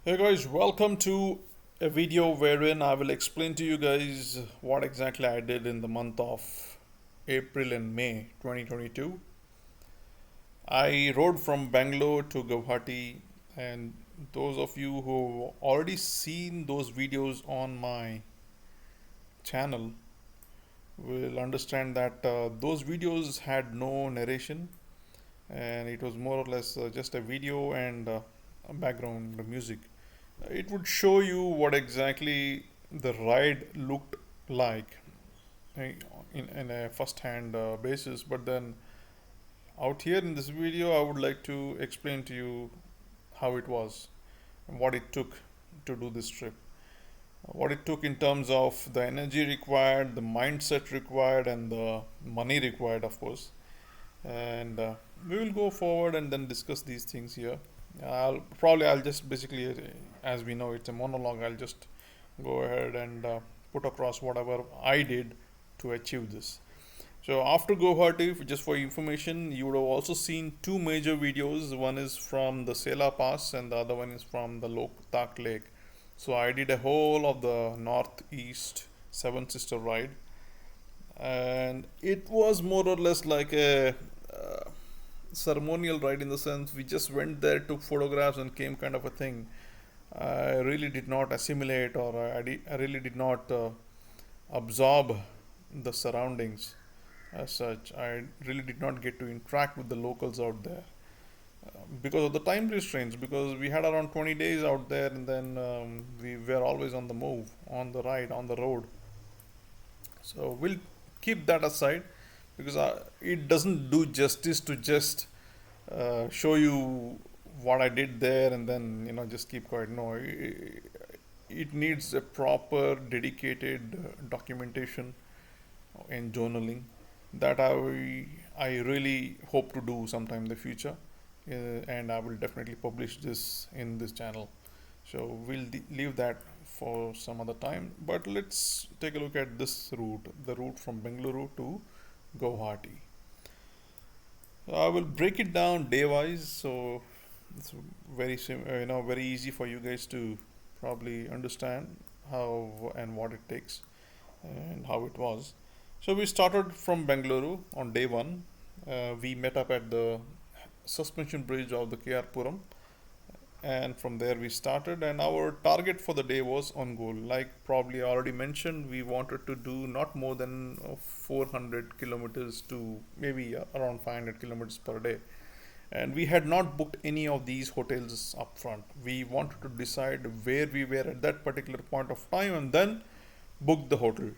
Hey guys, welcome to a video wherein I will explain to you guys what exactly I did in the month of April and May 2022. I rode from Bangalore to Guwahati, and those of you who already seen those videos on my channel will understand that those videos had no narration, and it was more or less just a video and a background music. It would show you what exactly the ride looked like eh, in a first hand basis, but then out here in this video I would like to explain to you how it was and what it took to do this trip, what it took in terms of the energy required, the mindset required, and the money required, of course. And we will go forward and then discuss these things here. I'll just basically, as we know, it's a monologue. I'll just go ahead and put across whatever I did to achieve this. So after Guwahati, just for information, you would have also seen two major videos. One is from the Sela Pass and the other one is from the Loktak Lake. So I did a whole of the northeast Seven Sister ride, and it was more or less like a ceremonial ride, in the sense we just went there, took photographs, and came, kind of a thing. I really did not assimilate, or I really did not absorb the surroundings as such. I really did not get to interact with the locals out there because of the time restraints. Because we had around 20 days out there, and then we were always on the move, on the ride, on the road. So we'll keep that aside because it doesn't do justice to just show you what I did there and then just keep quiet. No, it needs a proper dedicated documentation and journaling that I really hope to do sometime in the future, and I will definitely publish this in this channel. So we'll leave that for some other time. But let's take a look at this route, the route from Bengaluru to Guwahati. I will break it down day wise, so it's very easy for you guys to probably understand how and what it takes and how it was. So we started from Bengaluru on day one. We met up at the suspension bridge of the KR Puram, and from there we started, and our target for the day was on goal. Like probably already mentioned, we wanted to do not more than 400 kilometers to maybe around 500 kilometers per day, and we had not booked any of these hotels up front. We wanted to decide where we were at that particular point of time and then book the hotel.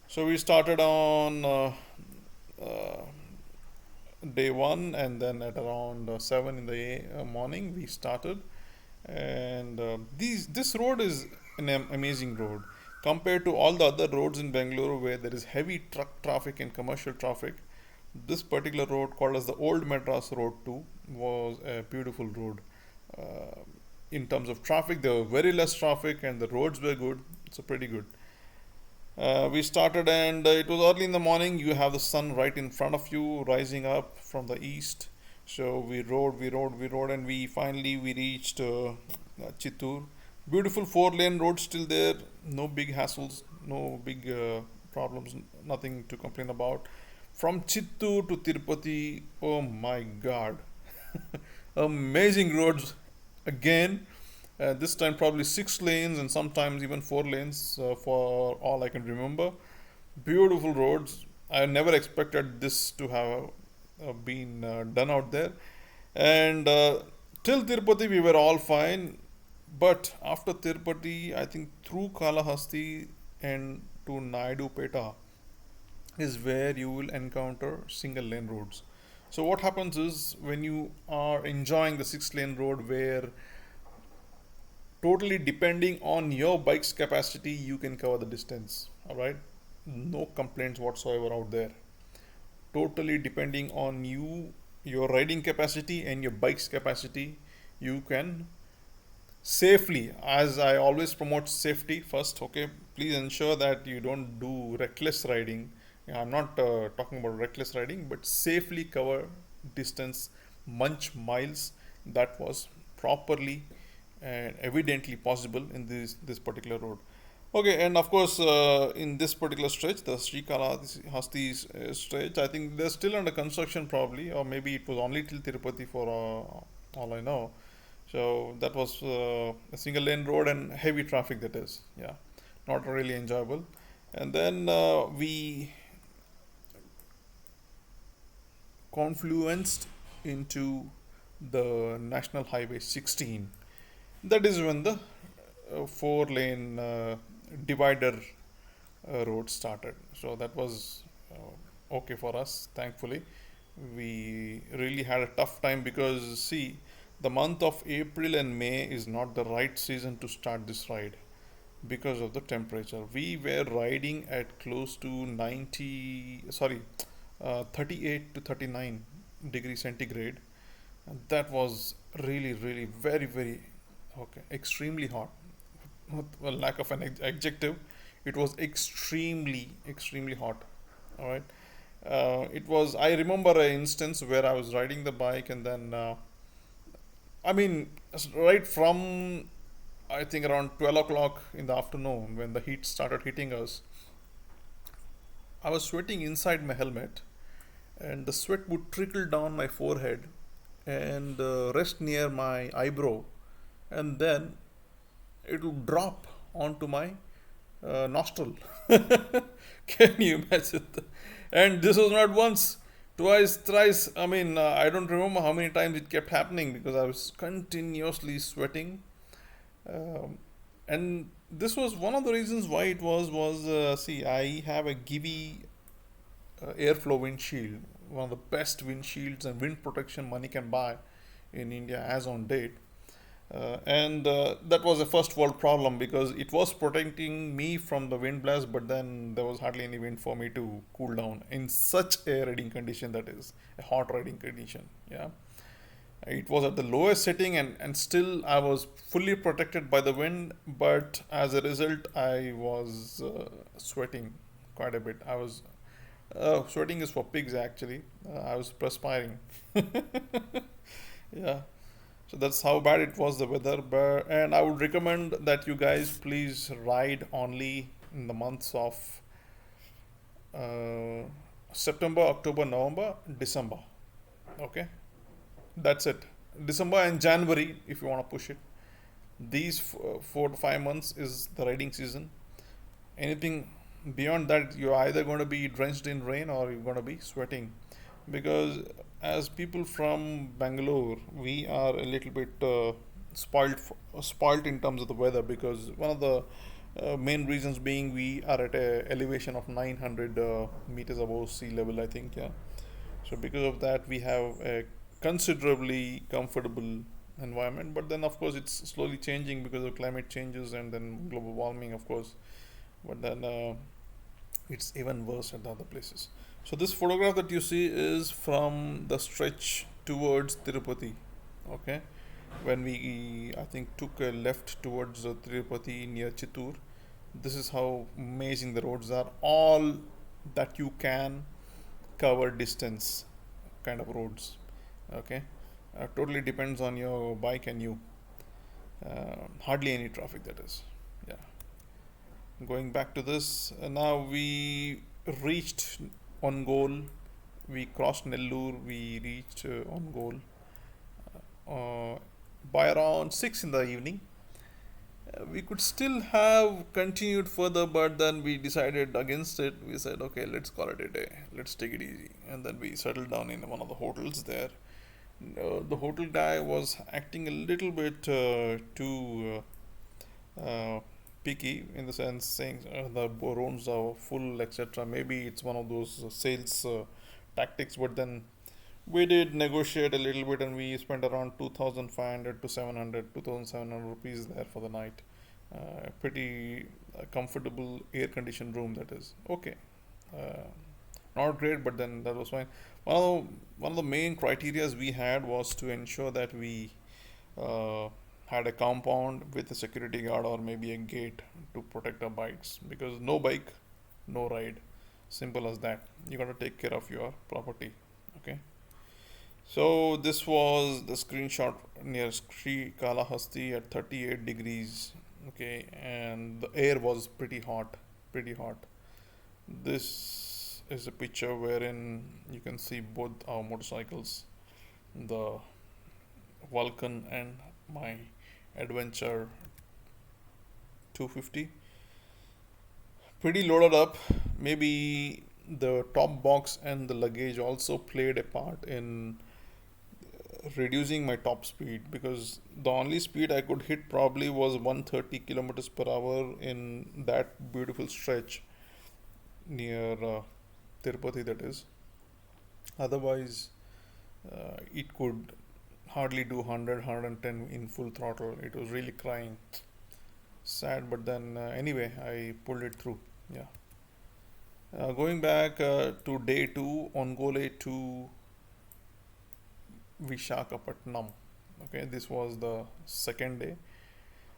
So we started on uh, day one, and then at around 7 in the morning we started. And this road is an amazing road compared to all the other roads in Bangalore where there is heavy truck traffic and commercial traffic. This particular road, called as the Old Madras Road 2, was a beautiful road. uh, in terms of traffic, there were very less traffic and the roads were good, so pretty good. We started, and it was early in the morning. You have the sun right in front of you, rising up from the east. So we rode, and we reached Chittoor. Beautiful four-lane road still there. No big hassles, no big problems, nothing to complain about. From Chittoor to Tirupati, oh my God, amazing roads again. This time probably 6 lanes and sometimes even 4 lanes, for all I can remember. Beautiful roads. I never expected this to have been done out there. And till Tirupati we were all fine. But after Tirupati, I think through Kalahasti and to Naidu Peta is where you will encounter single lane roads. So what happens is, when you are enjoying the 6 lane road, where totally depending on your bike's capacity you can cover the distance, all right, no complaints whatsoever out there. Totally depending on you, your riding capacity and your bike's capacity, you can safely, as I always promote safety first. Okay, please ensure that you don't do reckless riding. I'm not talking about reckless riding, but safely cover distance, munch miles. That was properly and evidently possible in this particular road. Okay, and of course, in this particular stretch, the Srikalahasti stretch, I think they're still under construction probably, or maybe it was only till Tirupati for all I know. So that was a single lane road and heavy traffic, that is. Yeah, not really enjoyable. And then we confluenced into the National Highway 16. That is when the four lane divider road started. So that was okay for us, thankfully. We really had a tough time because, see, the month of April and May is not the right season to start this ride because of the temperature. We were riding at close to 38 to 39 degrees centigrade. And that was really, really very, very okay, extremely hot. Well, lack of an adjective, it was extremely, extremely hot. All right. It was. I remember an instance where I was riding the bike, and then I mean, right from I think around 12 o'clock in the afternoon when the heat started hitting us, I was sweating inside my helmet, and the sweat would trickle down my forehead and rest near my eyebrow, and then it would drop onto my nostril. Can you imagine? And this was not once, twice, thrice. I mean, I don't remember how many times it kept happening because I was continuously sweating. And this was one of the reasons why it was see, I have a Givi airflow windshield, one of the best windshields and wind protection money can buy in India as on date. And that was a first world problem because it was protecting me from the wind blast, but then there was hardly any wind for me to cool down in such a riding condition, that is a hot riding condition. Yeah, it was at the lowest setting, and still I was fully protected by the wind, but as a result, I was sweating quite a bit. I was sweating is for pigs actually. I was perspiring. Yeah. So that's how bad it was the weather. But and I would recommend that you guys please ride only in the months of uh, September, October, November, December. Okay, that's it. December and January, if you want to push it. These 4 to 5 months is the riding season. Anything beyond that, you're either going to be drenched in rain or you're going to be sweating. Because as people from Bangalore, we are a little bit spoiled in terms of the weather because one of the main reasons being we are at a elevation of 900 meters above sea level, I think. Yeah, so because of that we have a considerably comfortable environment, but then of course it's slowly changing because of climate changes and then global warming, of course. But then it's even worse at the other places. So this photograph that you see is from the stretch towards Tirupati. Okay, when we I think took a left towards Tirupati near Chittoor. This is how amazing the roads are. All that you can cover distance kind of roads. Okay, totally depends on your bike and you. Hardly any traffic, that is. Yeah. Going back to this, now we reached on goal. We crossed Nellore. We reached on goal by around 6 in the evening. We could still have continued further, but then we decided against it. We said, okay, let's call it a day. Let's take it easy. And then we settled down in one of the hotels there. The hotel guy was acting a little bit too picky in the sense saying the rooms are full, etc. Maybe it's one of those sales tactics, but then we did negotiate a little bit and we spent around 2500 to 700, 2700 rupees there for the night. Pretty comfortable air conditioned room, that is. Okay. Uh, Not great, but then that was fine. One of the main criterias we had was to ensure that we uh, had a compound with a security guard or maybe a gate to protect our bikes, because no bike, no ride. Simple as that. You got to take care of your property. Okay. So this was the screenshot near Sri Kalahasti at 38 degrees. Okay, and the air was pretty hot, pretty hot. This is a picture wherein you can see both our motorcycles, the Vulcan and my Adventure 250. Pretty loaded up. Maybe the top box and the luggage also played a part in reducing my top speed, because the only speed I could hit probably was 130 kilometers per hour in that beautiful stretch near Tirupati, that is. Otherwise, it could hardly do 100, in full throttle. It was really crying. Sad, but then anyway, I pulled it through. Yeah. Going back to day two, Ongole to Vishakhapatnam. Okay, this was the second day.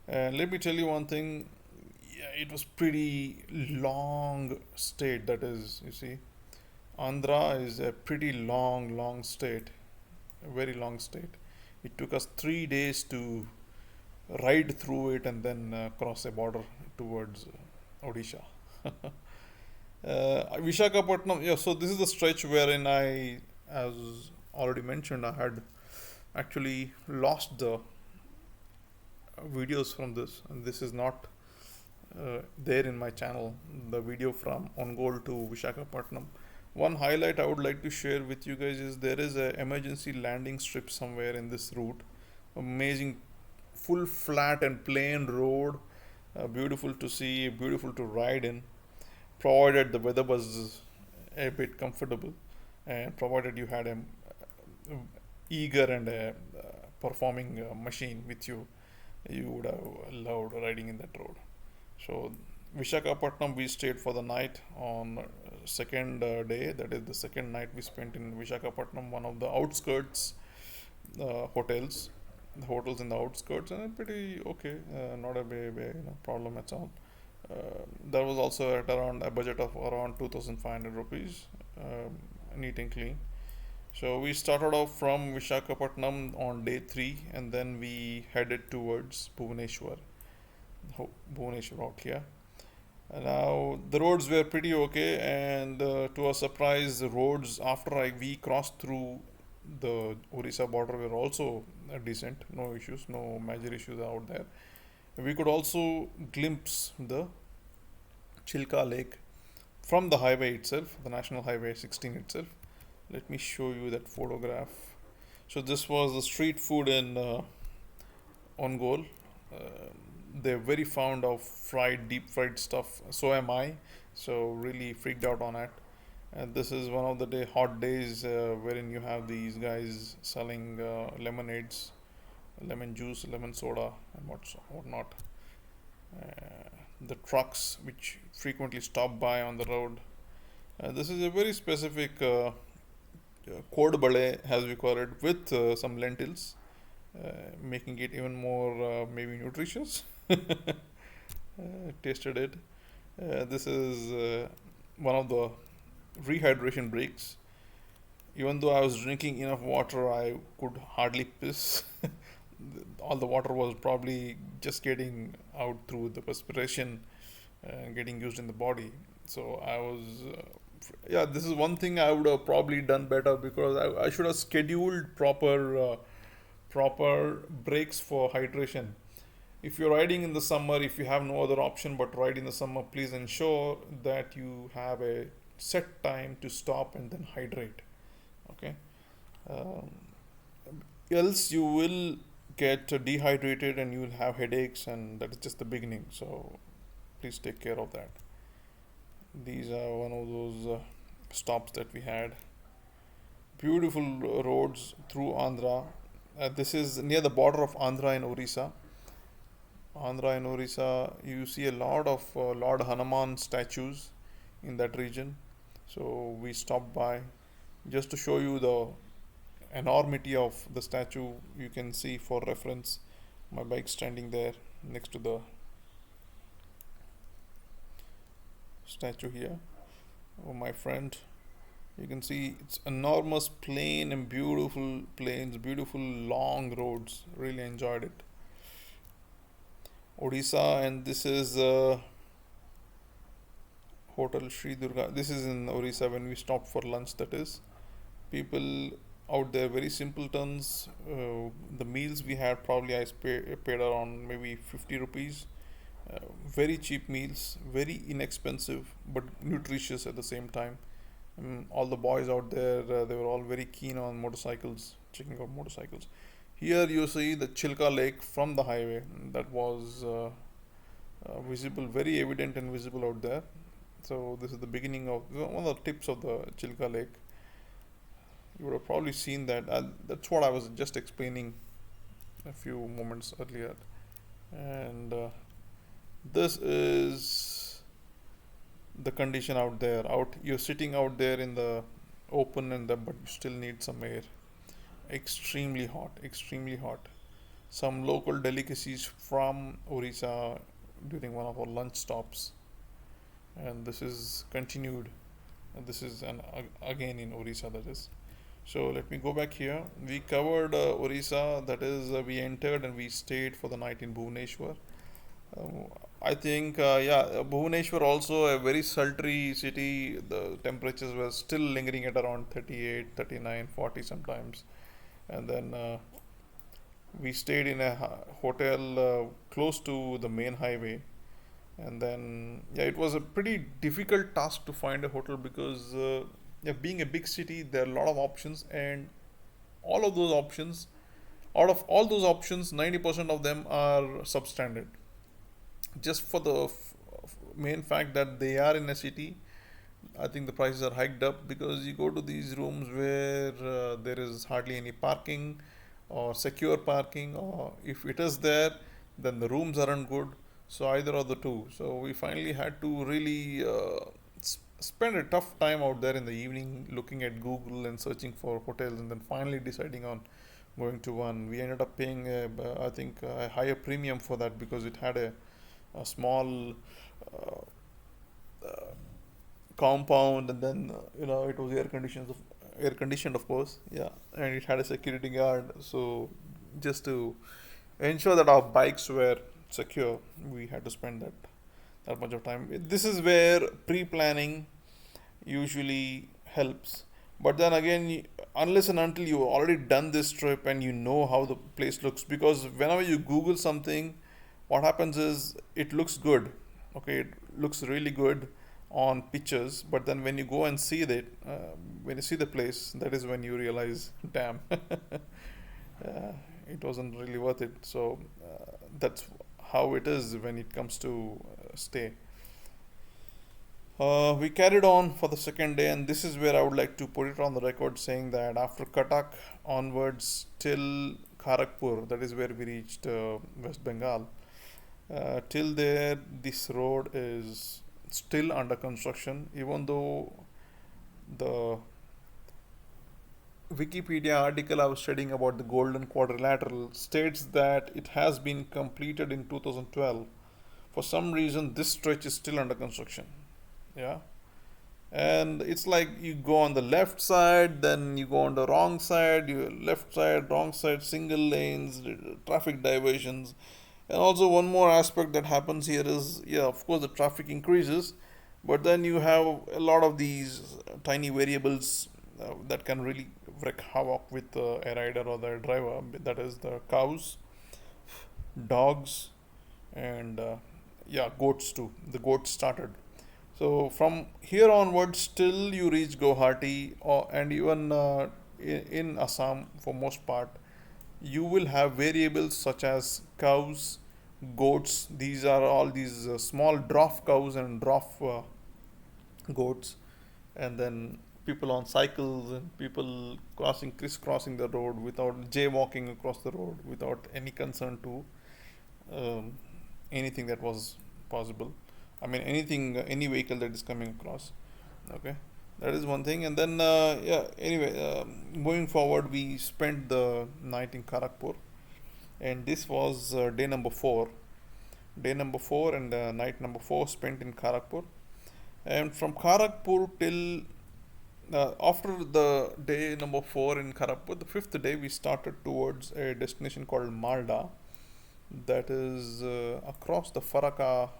Let me tell you one thing. Yeah, it was pretty long state. That is, you see, Andhra is a pretty long state, a very long state. It took us 3 days to ride through it and then cross a border towards Odisha. Vishakhapatnam, yeah, so this is the stretch wherein as already mentioned, I had actually lost the videos from this, and this is not there in my channel, the video from Ongole to Vishakhapatnam. One highlight I would like to share with you guys is there is a emergency landing strip somewhere in this route. Amazing, full flat and plain road, beautiful to see, beautiful to ride in, provided the weather was a bit comfortable, and provided you had a eager and a performing machine with you, you would have loved riding in that road. So Vishakhapatnam, we stayed for the night on second day. That is the second night we spent in Vishakhapatnam, one of the outskirts hotels. The hotels in the outskirts and pretty okay, not a big problem at all. There was also at around a budget of around 2,500 rupees, neat and clean. So we started off from Vishakhapatnam on day three, and then we headed towards Bhubaneswar out here. Now the roads were pretty okay, and to our surprise, the roads after we crossed through the Orissa border were also decent. No issues, no major issues out there. We could also glimpse the Chilka Lake from the highway itself, the National Highway 16 itself. Let me show you that photograph. So this was the street food in Ongole. Uh, they're very fond of deep fried stuff. So am I. So really freaked out on it. And this is one of the hot days wherein you have these guys selling lemonades, lemon juice, lemon soda, and whatnot. The trucks which frequently stop by on the road. This is a very specific code bale, as we call it, with some lentils, making it even more maybe nutritious. Tasted it. This is one of the rehydration breaks. Even though I was drinking enough water, I could hardly piss. All the water was probably just getting out through the perspiration and getting used in the body. So I was, yeah, this is one thing I would have probably done better, because I should have scheduled proper breaks for hydration. If you're riding in the summer, if you have no other option but ride in the summer, please ensure that you have a set time to stop and then hydrate. Okay. Um, Else you will get dehydrated and you will have headaches, and that is just the beginning. So please take care of that. These are one of those stops that we had. Beautiful roads through Andhra. This is near the border of Andhra and Odisha. Andhra and Orissa, you see a lot of Lord Hanuman statues in that region. So we stopped by just to show you the enormity of the statue. You can see for reference my bike standing there next to the statue here. Oh, my friend You can see it's enormous plain and beautiful plains, beautiful long roads. Really enjoyed it. Odisha, and this is Hotel Sri Durga. This is in Odisha when we stopped for lunch. That is, people out there very simpletons. The meals we had probably paid around maybe 50 rupees. Very cheap meals, very inexpensive but nutritious at the same time. All the boys out there, they were all very keen on motorcycles, checking out motorcycles. Here you see the Chilka Lake from the highway. That was visible, very evident and visible out there. So this is the beginning of one of the tips of the Chilka Lake. You would have probably seen that. That's what I was just explaining a few moments earlier. And this is the condition out there. Out, you're sitting out there in the open, and but you still need some air. Extremely hot, extremely hot. Some local delicacies from Orissa during one of our lunch stops, and this is continued. This is again in Orissa, that is. So let me go back here. We covered Orissa, that is, we entered and we stayed for the night in Bhubaneswar. Um, I think, Bhubaneswar also a very sultry city. The temperatures were still lingering at around 38, 39, 40 sometimes. And then we stayed in a hotel close to the main highway. And then, yeah, it was a pretty difficult task to find a hotel because, yeah, being a big city, there are a lot of options, and all of those options, out of all those options, 90% of them are substandard. Just for the main fact that they are in a city, I think the prices are hiked up because you go to these rooms where there is hardly any parking or secure parking, or if it is there, then the rooms aren't good. So either of the two. So we finally had to really spend a tough time out there in the evening looking at Google and searching for hotels, and then finally deciding on going to one. We ended up paying, I think, a higher premium for that because it had a small uh, uh, compound, and then it was air conditioned, of course. Yeah, and it had a security guard. So just to ensure that our bikes were secure, we had to spend that much of time. This is where pre-planning usually helps. But then again, unless and until you've already done this trip and you know how the place looks, because whenever you Google something, what happens is it looks good. Okay, it looks really good on pictures, but then when you go and see it, when you see the place, that is when you realize, damn, it wasn't really worth it. So that's how it is when it comes to stay. We carried on for the second day, and this is where I would like to put it on the record saying that after Cuttack onwards till Kharagpur, that is where we reached West Bengal. Till there, this road is still under construction, even though the Wikipedia article I was studying about the Golden Quadrilateral states that it has been completed in 2012. For some reason, this stretch is still under construction. Yeah, and it's like you go on the left side, then you go on the wrong side, you left side, wrong side, single lanes, traffic diversions. And also one more aspect that happens here is, yeah, of course the traffic increases, but then you have a lot of these tiny variables that can really wreak havoc with a rider or the driver. That is the cows, dogs, and yeah, goats too. The goats started. So from here onwards, till you reach Guwahati, and even in Assam for most part, you will have variables such as cows, goats. These are all these small draught cows and draught goats, and then people on cycles and people crisscrossing the road without jaywalking across the road without any concern to um, anything that was possible. I mean, anything, any vehicle that is coming across. Okay, that is one thing. And then, yeah, anyway, going forward, we spent the night in Kharagpur, and this was day number four. Day number four and night number four spent in Kharagpur. And from Kharagpur till After the day number 4 in Kharagpur, the fifth day we started towards a destination called Malda, that is across the Faraka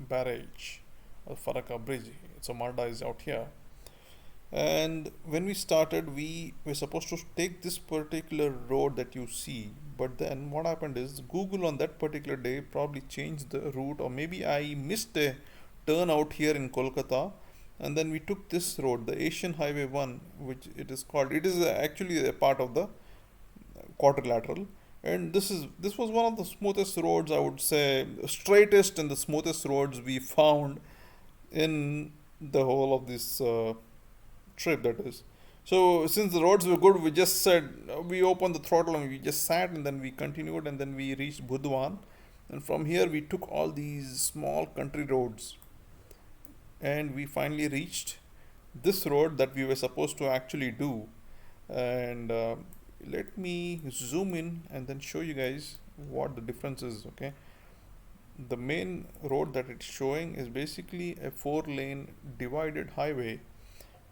barrage or Faraka bridge. So Malda is out here. And when we started, we were supposed to take this particular road that you see. But then what happened is Google on that particular day probably changed the route, or maybe I missed a turn out here in Kolkata. And then we took this road, the Asian Highway 1, which it is called. It is actually a part of the quadrilateral. And this was one of the smoothest roads, I would say, straightest and the smoothest roads we found in the whole of this trip, that is. So since the roads were good, we just said we opened the throttle and we just sat, and then we continued, and then we reached Budwan, and from here we took all these small country roads, and we finally reached this road that we were supposed to actually do. And let me zoom in and then show you guys what the difference is. Okay, the main road that it's showing is basically a 4 lane divided highway,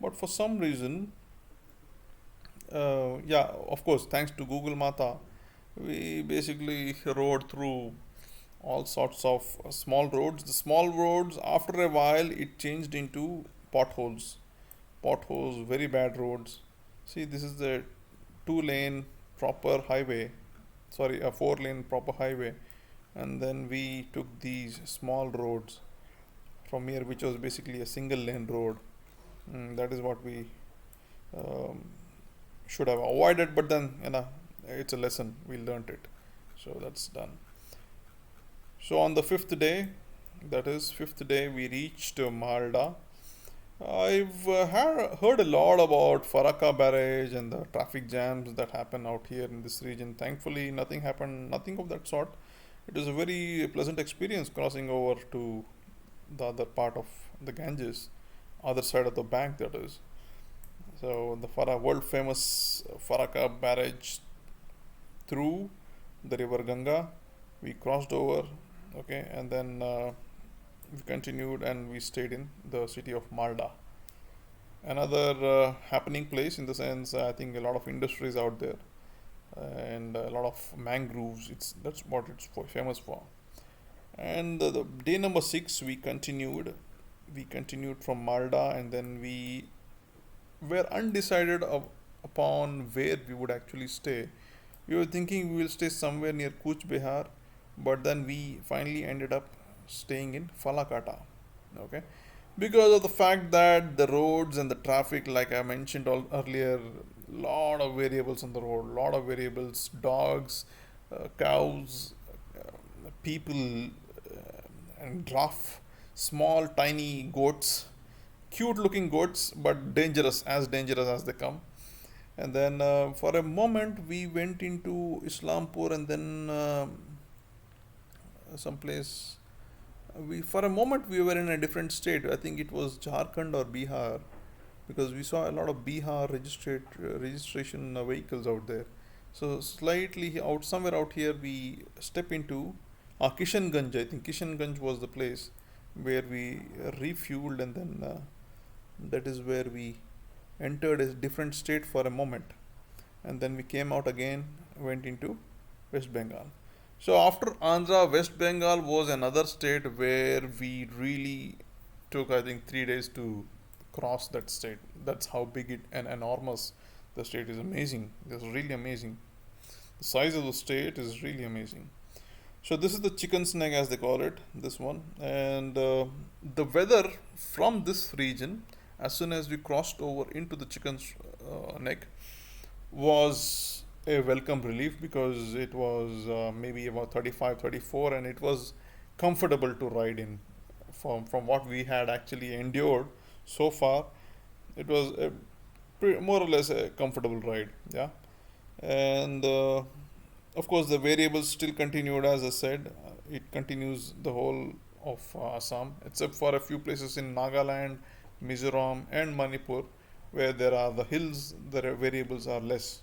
but for some reason, yeah, of course, thanks to Google Mata, we basically rode through all sorts of small roads. The small roads, after a while, it changed into potholes. Potholes, very bad roads. See, this is the 2 lane proper highway, sorry, a 4 lane proper highway, and then we took these small roads from here, which was basically a single lane road. That is what we um, should have avoided, but then it's a lesson, we learnt it, so that's done. So on the fifth day, that is fifth day, we reached Malda. I've heard a lot about Faraka barrage and the traffic jams that happen out here in this region. Thankfully, nothing happened, nothing of that sort. It was a very pleasant experience crossing over to the other part of the Ganges, other side of the bank, that is. So the world famous Faraka barrage through the river Ganga, we crossed over, okay, and then we continued and we stayed in the city of Malda. Another happening place, in the sense, I think a lot of industries out there and a lot of mangroves. That's what it's famous for. And the day number 6, we continued. We continued from Malda, and then we were undecided upon where we would actually stay. We were thinking we will stay somewhere near Kuch Behar, but then we finally ended up staying in Falakata. Okay, because of the fact that the roads and the traffic, like I mentioned earlier, lot of variables on the road, lot of variables, dogs, cows, people, and rough, small, tiny goats, cute looking goats, but dangerous as they come. And then for a moment we went into Islampur, and then someplace we for a moment we were in a different state. I think it was Jharkhand or Bihar, because we saw a lot of Bihar registration vehicles out there. So slightly out somewhere out here we step into Kishanganj. I think Kishanganj was the place where we refueled, and then that is where we entered a different state for a moment, and then we came out again, went into West Bengal. So after Andhra, West Bengal was another state where we really took, I think, 3 days to cross that state. That's how big it and enormous the state is. Amazing. It's really amazing. The size of the state is really amazing. So this is the chicken snake, as they call it, this one, and the weather from this region, as soon as we crossed over into the chicken's neck, was a welcome relief, because it was maybe about 35, 34, and it was comfortable to ride in. From what we had actually endured so far, it was more or less a comfortable ride. Yeah, and of course the variables still continued, as I said. It continues the whole of Assam, except for a few places in Nagaland, Mizoram, and Manipur, where there are the hills, the variables are less.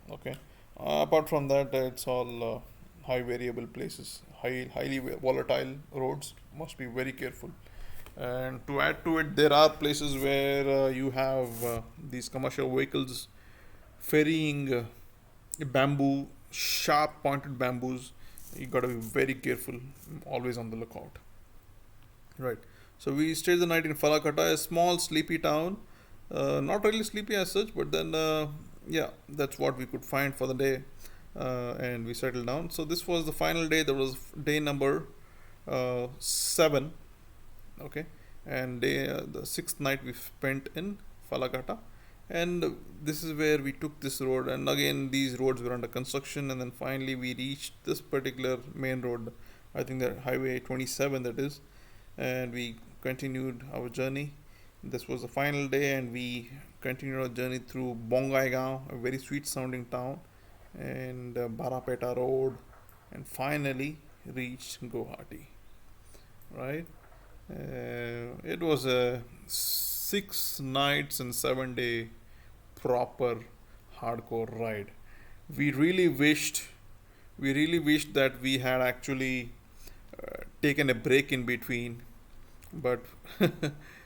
Okay, apart from that, it's all high variable places, highly volatile roads. Must be very careful. And to add to it, there are places where you have these commercial vehicles ferrying bamboo, sharp pointed bamboos. You got to be very careful, always on the lookout. Right. So we stayed the night in Falakata, a small sleepy town. Not really sleepy as such, but then yeah, that's what we could find for the day, and we settled down. So this was the final day. There was day number 7. Okay, and the sixth night we spent in Falakata, and this is where we took this road. And again, these roads were under construction, and then finally we reached this particular main road. I think that highway 27 that is, and we continued our journey. This was the final day, and we continued our journey through Bongaigaon, a very sweet sounding town, and Barapeta Road, and finally reached Guwahati. Right? It was a 6 nights and 7 day proper hardcore ride. We really wished, we really wished that we had actually taken a break in between, but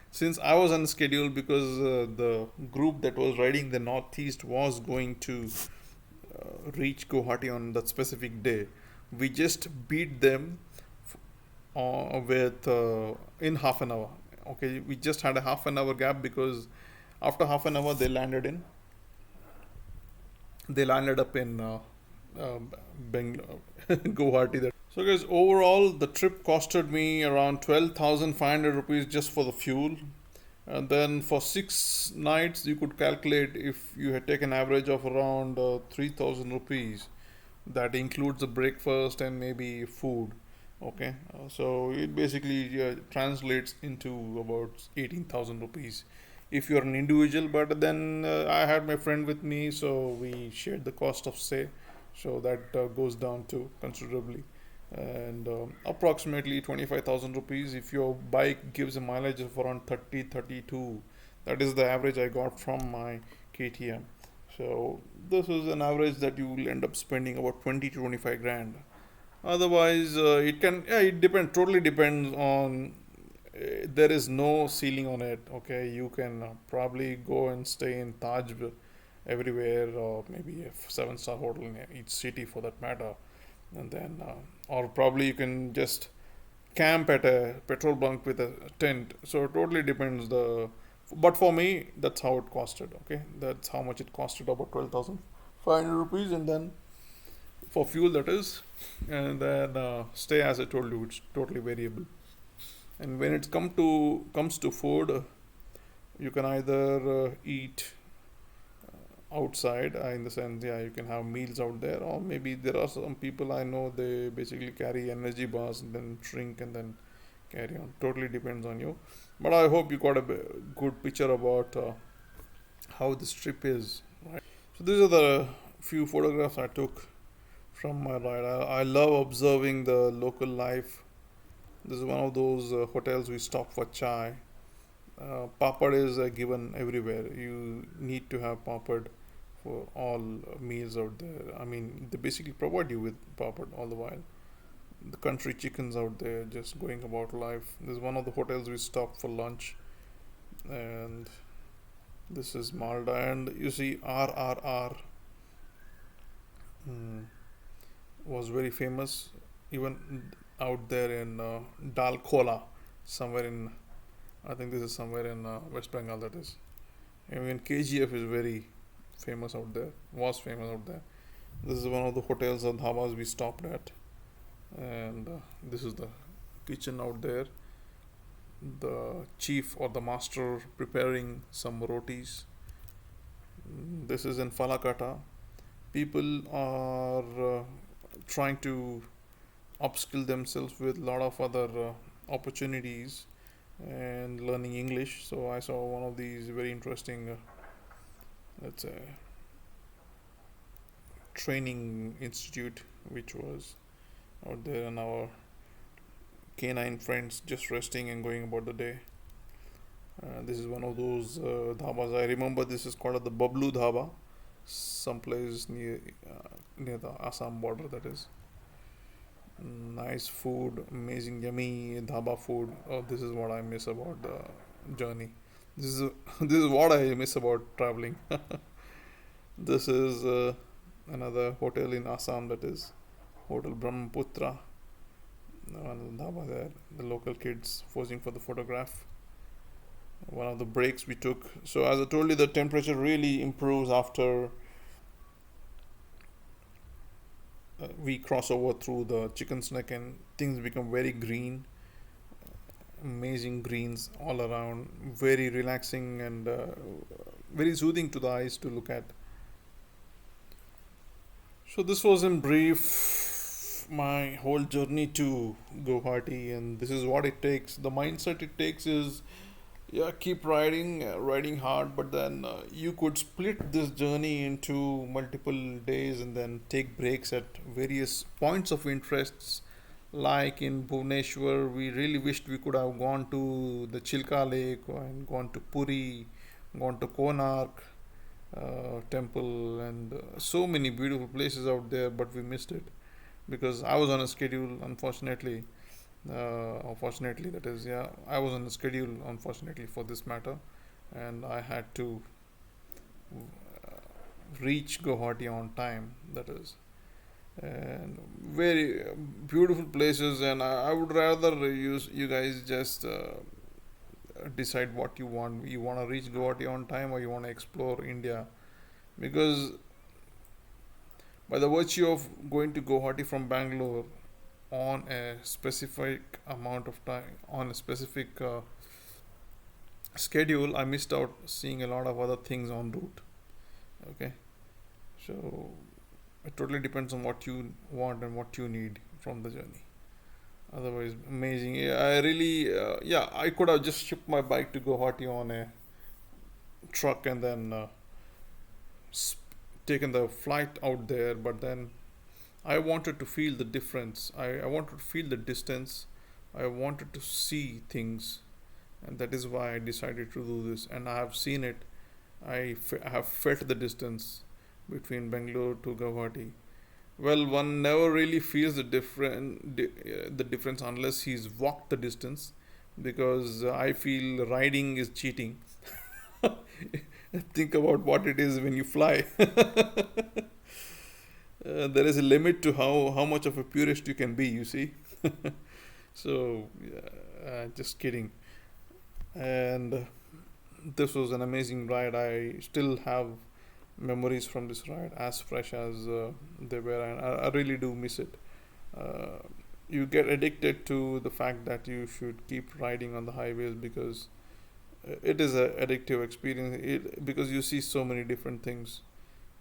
since I was on schedule because the group that was riding the northeast was going to reach Guwahati on that specific day, we just beat them with in half an hour. Okay, we just had a half an hour gap because after half an hour they landed up in uh, Bangalore, Guwahati. So guys, overall the trip costed me around 12,500 rupees just for the fuel. And then for 6 nights, you could calculate if you had taken average of around 3,000 rupees. That includes the breakfast and maybe food. Okay, so it basically translates into about 18,000 rupees if you're an individual. But then I had my friend with me, so we shared the cost of stay, so that goes down to considerably, and approximately 25,000 rupees if your bike gives a mileage of around 30 32. That is the average I got from my KTM. So this is an average that you will end up spending about 20 to 25 grand. Otherwise it can, yeah, it depends, totally depends on there is no ceiling on it. Okay, you can probably go and stay in Taj everywhere, or maybe a 7-star hotel in each city for that matter, and then or probably you can just camp at a petrol bunk with a tent. So it totally depends. The But for me, that's how it costed. Okay, that's how much it costed, about 12,500 rupees, and then for fuel, that is, and then stay, as I told you, it's totally variable. And when it comes to food, you can either eat outside, in the sense, yeah, you can have meals out there, or maybe there are some people I know, they basically carry energy bars and then drink and then carry on. Totally depends on you. But I hope you got a good picture about how this trip is, right? So these are the few photographs I took from my ride. I love observing the local life. This is one of those hotels we stop for chai. Papad is given everywhere. You need to have papad for all meals out there. I mean, they basically provide you with papad all the while. The country chickens out there just going about life. This is one of the hotels we stopped for lunch, and this is Malda. And you see, RRR was very famous, even out there in Dalkola, somewhere in, I think this is somewhere in West Bengal. That is, even KGF is very famous out there. Was famous out there. This is one of the hotels and dhabas we stopped at, and this is the kitchen out there. The chief or the master preparing some rotis. This is in Falakata. People are trying to upskill themselves with a lot of other opportunities and learning English. So I saw one of these very interesting, let's say, training institute which was out there, and our canine friends just resting and going about the day. This is one of those dhabas. I remember this is called the Bablu Dhaba, someplace near the Assam border. That is. nice food, amazing, yummy dhaba food. Oh, this is what I miss about the journey. This is this is what I miss about traveling. This is another hotel in Assam, that is Hotel Brahmaputra. One dhaba there. The local kids posing for the photograph. One of the breaks we took. So as I told you, the temperature really improves after we cross over through the chicken snack, and things become very green, amazing greens all around, very relaxing and very soothing to the eyes to look at. So this was in brief my whole journey to Guwahati, and this is what it takes. The mindset it takes is, yeah, keep riding, riding hard, but then you could split this journey into multiple days and then take breaks at various points of interests. Like in Bhubaneswar, we really wished we could have gone to the Chilka Lake and gone to Puri, gone to Konark temple, and so many beautiful places out there, but we missed it because I was on a schedule, unfortunately. Unfortunately, that is, yeah, I was on a schedule, unfortunately, for this matter, and I had to reach Guwahati on time, that is. And very beautiful places, and I would rather use you guys just decide what you want. You want to reach Guwahati on time, or you want to explore India, because by the virtue of going to Guwahati from Bangalore on a specific amount of time, on a specific schedule, I missed out seeing a lot of other things en route. Okay, so it totally depends on what you want and what you need from the journey. Otherwise, amazing. Yeah, I really, yeah, I could have just shipped my bike to Guwahati on a truck and then taken the flight out there, but then I wanted to feel the difference. I wanted to feel the distance. I wanted to see things, and that is why I decided to do this. And I have seen it. I have felt the distance between Bangalore to Guwahati. Well, one never really feels the difference unless he's walked the distance, because I feel riding is cheating. Think about what it is when you fly. There is a limit to how much of a purist you can be, you see. So, just kidding. And this was an amazing ride. I still have memories from this ride as fresh as they were, and I really do miss it. Uh, you get addicted to the fact that you should keep riding on the highways, because it is a addictive experience. Because you see so many different things,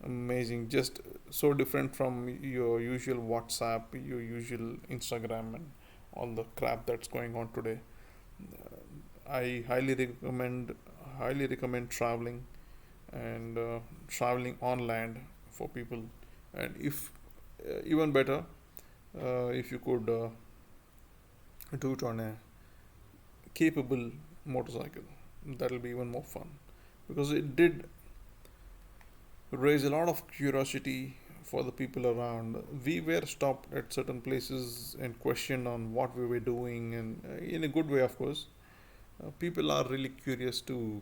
amazing, just so different from your usual WhatsApp, your usual Instagram, and all the crap that's going on today. I highly recommend traveling, and traveling on land for people. And if even better, if you could do it on a capable motorcycle, that'll be even more fun, because it did raise a lot of curiosity for the people around. We were stopped at certain places and questioned on what we were doing, and in a good way, of course. People are really curious to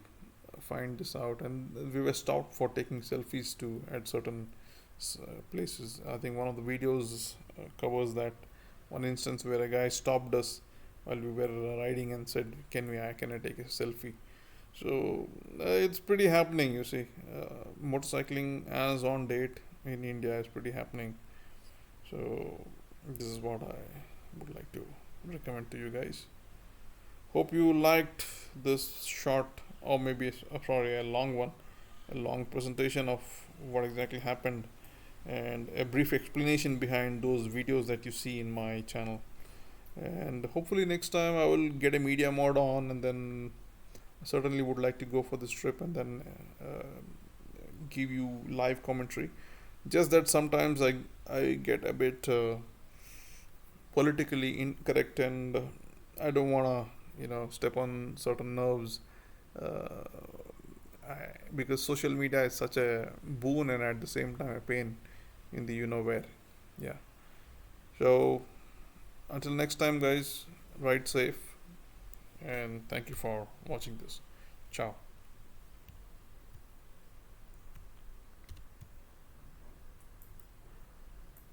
find this out, and we were stopped for taking selfies too at certain places. I think one of the videos covers that one instance where a guy stopped us while we were riding and said, can I take a selfie?" So it's pretty happening, you see. Motorcycling as on date in India is pretty happening. So this is what I would like to recommend to you guys. Hope you liked this short, or maybe sorry, a long one, a long presentation of what exactly happened, and a brief explanation behind those videos that you see in my channel. And hopefully next time I will get a media mod on, and then certainly would like to go for this trip and then give you live commentary. Just that sometimes I get a bit politically incorrect, and I don't want to step on certain nerves, uh, because social media is such a boon and at the same time a pain in the where. Yeah. So Until next time, guys, ride safe and thank you for watching this. Ciao.